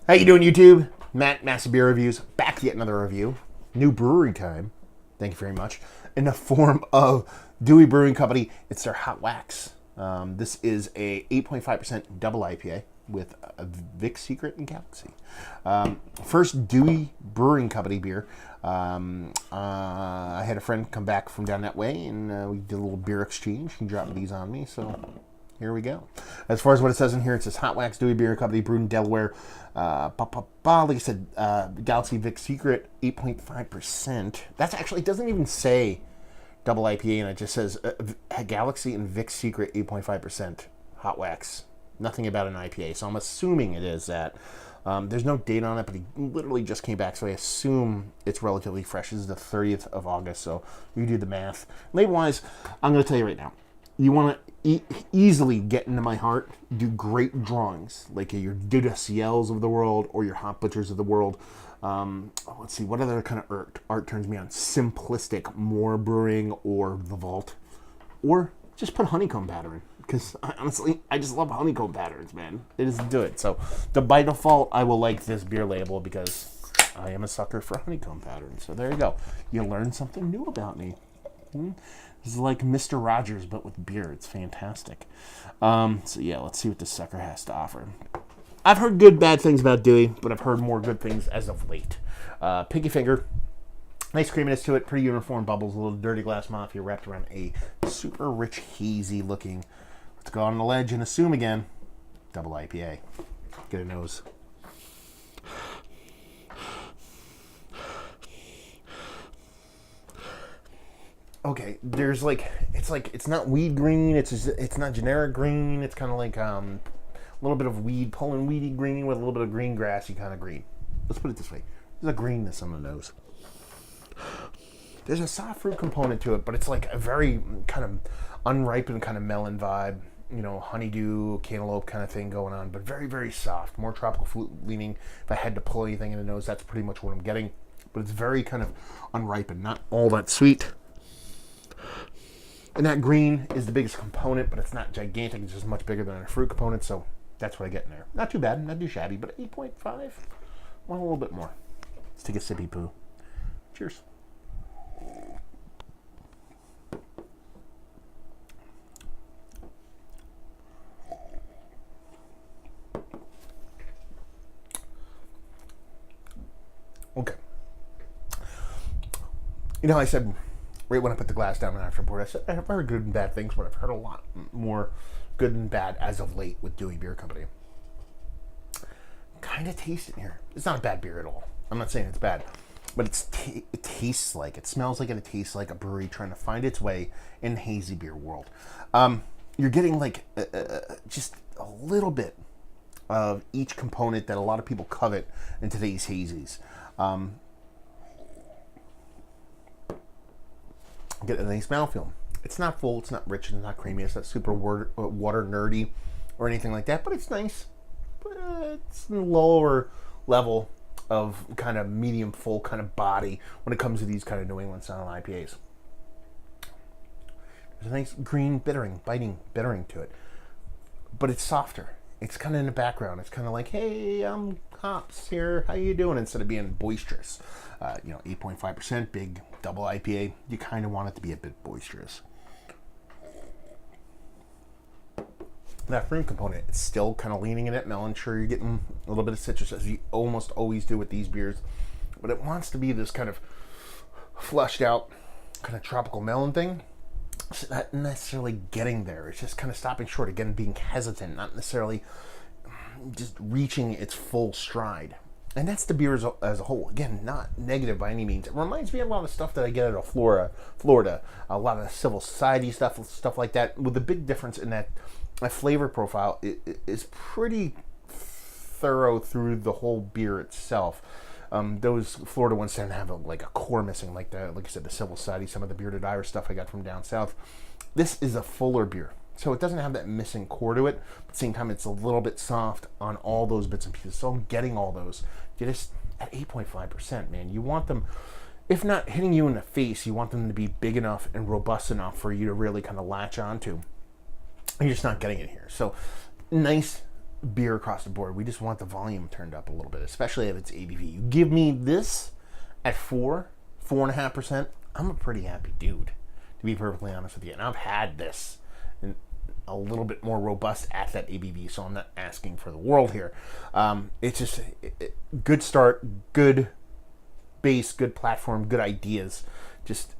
How you doing, YouTube? Matt, Massive Beer Reviews, back to yet another review. New brewery time. Thank you very much. In the form of Dewey Brewing Company, it's their Hot Wax. This is a 8.5% double IPA with a Vic Secret and Galaxy. First Dewey Brewing Company beer. I had a friend come back from down that way, and we did a little beer exchange. He dropped these on me, so here we go. As far as what it says in here, it says Hot Wax Dewey Beer Company, brewed in Delaware. Like I said, Galaxy Vic Secret, 8.5%. That's actually, it doesn't even say double IPA, and it just says Galaxy and Vic Secret, 8.5% Hot Wax. Nothing about an IPA, so I'm assuming it is that. There's no date on it, but he literally just came back, so I assume it's relatively fresh. This is the 30th of August, so you do the math. Label-wise, I'm going to tell you right now. You want to easily get into my heart, do great drawings, like your Dudacels of the world or your Hop Butchers of the world. Let's see, what other kind of art turns me on? Simplistic, more brewing, or the vault. Or just put honeycomb pattern. Because honestly, I just love honeycomb patterns, man. It is good. So by default, I will like this beer label because I am a sucker for honeycomb patterns. So there you go. You learned something new about me. This is like Mr. Rogers, but with beer. It's fantastic. So yeah, let's see what this sucker has to offer. I've heard good, bad things about Dewey, but I've heard more good things as of late. Pinky finger. Nice creaminess to it. Pretty uniform bubbles. A little dirty glass mafia wrapped around a super rich, hazy looking. Let's go on the ledge and assume again. Double IPA. Get a nose. Okay, there's it's not weed green, it's not generic green, it's kind of like a little bit of weed, pulling weedy green with a little bit of green grassy kind of green. Let's put it this way. There's a greenness on the nose. There's a soft fruit component to it, but it's like a very kind of unripened kind of melon vibe, you know, honeydew, cantaloupe kind of thing going on, but very, very soft, more tropical fruit leaning. If I had to pull anything in the nose, that's pretty much what I'm getting, but it's very kind of unripened, not all that sweet. And that green is the biggest component, but it's not gigantic. It's just much bigger than a fruit component, so that's what I get in there. Not too bad, not too shabby, but 8.5. Want a little bit more. Let's take a sippy poo. Cheers. Okay. You know, I said right when I put the glass down after report, I said I've heard good and bad things, but I've heard a lot more good and bad as of late with Dewey Beer Company. Kind of taste it here. It's not a bad beer at all. I'm not saying it's bad, but it tastes like, it smells like, it tastes like a brewery trying to find its way in the hazy beer world. You're getting like just a little bit of each component that a lot of people covet in today's hazies. Get a nice mouthfeel. It's not full, it's not rich, it's not creamy, it's not super water nerdy or anything like that, but it's nice. But it's a lower level of kind of medium full kind of body when it comes to these kind of New England style IPAs. There's a nice green biting bittering to it, but it's softer. It's kind of in the background. It's kind of like, hey, I'm hops here. How you doing? Instead of being boisterous. 8.5%, big double IPA. You kind of want it to be a bit boisterous. That fruit component, it's still kind of leaning in that melon. Sure, you're getting a little bit of citrus, as you almost always do with these beers. But it wants to be this kind of flushed out, kind of tropical melon thing. It's not necessarily getting there. It's just kind of stopping short. Again, being hesitant, not necessarily just reaching its full stride. And that's the beer as a whole. Again, not negative by any means. It reminds me of a lot of stuff that I get out of Florida. A lot of civil society stuff like that, with the big difference in that my flavor profile is pretty thorough through the whole beer itself. Those Florida ones tend to have a core missing, like I said, the civil society, some of the bearded Irish stuff I got from down south. This is a fuller beer, so it doesn't have that missing core to it. But at the same time, it's a little bit soft on all those bits and pieces. So I'm getting all those. Just at 8.5%, man. You want them, if not hitting you in the face, you want them to be big enough and robust enough for you to really kind of latch onto. And you're just not getting it here. So nice beer across the board. We just want the volume turned up a little bit, especially if it's ABV. You give me this at 4.5%, I'm a pretty happy dude, to be perfectly honest with you. And I've had this and a little bit more robust at that ABV, so I'm not asking for the world here. It's just good start, good base, good platform, good ideas. Just,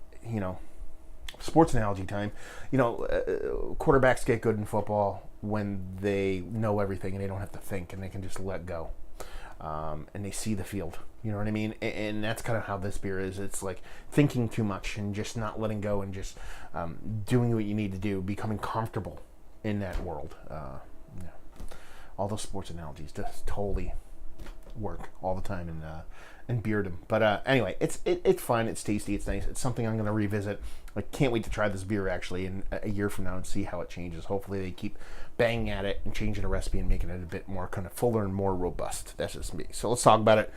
sports analogy time. Quarterbacks get good in football when they know everything and they don't have to think and they can just let go. And they see the field. You know what I mean? And that's kind of how this beer is. It's like thinking too much and just not letting go and just doing what you need to do, becoming comfortable in that world. All those sports analogies just totally work all the time in beerdom. But anyway, it's fine. It's tasty. It's nice. It's something I'm going to revisit. I can't wait to try this beer actually in a year from now and see how it changes. Hopefully they keep banging at it and changing the recipe and making it a bit more kind of fuller and more robust. That's just me. So let's talk about it.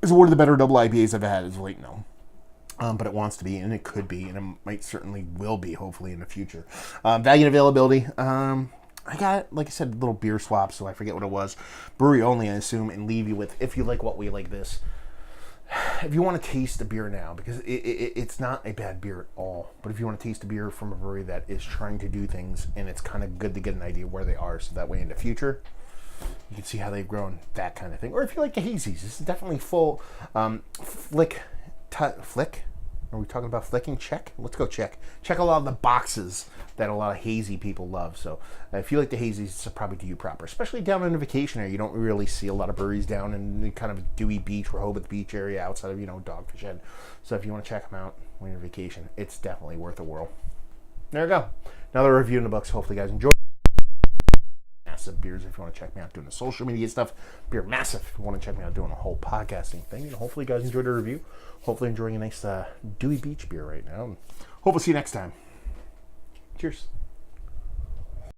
It's one of the better double IPAs I've had as of late now. But it wants to be, and it could be, and it might certainly will be, hopefully, in the future. Value and availability. I got, like I said, little beer swaps, so I forget what it was. Brewery only, I assume, and leave you with, if you like what we like this. If you want to taste the beer now, because it's not a bad beer at all, but if you want to taste a beer from a brewery that is trying to do things, and it's kind of good to get an idea where they are, so that way in the future, you can see how they've grown, that kind of thing. Or if you like the hazies, this is definitely full flick. Are we talking about flicking? Check. Let's go check. Check a lot of the boxes that a lot of hazy people love. So if you like the hazies, it's probably do you proper. Especially down in the vacation area. You don't really see a lot of breweries down in the kind of Dewey Beach, Rehoboth Beach area outside of, Dogfish Head. So if you want to check them out when you're on vacation, it's definitely worth a whirl. There we go. Another review in the books. Hopefully you guys enjoy. Massive Beers if you want to check me out doing the social media stuff. Beer Massive if you want to check me out doing a whole podcasting thing. And hopefully you guys enjoyed the review. Hopefully enjoying a nice Dewey Beach beer right now. And hope we'll see you next time. Cheers.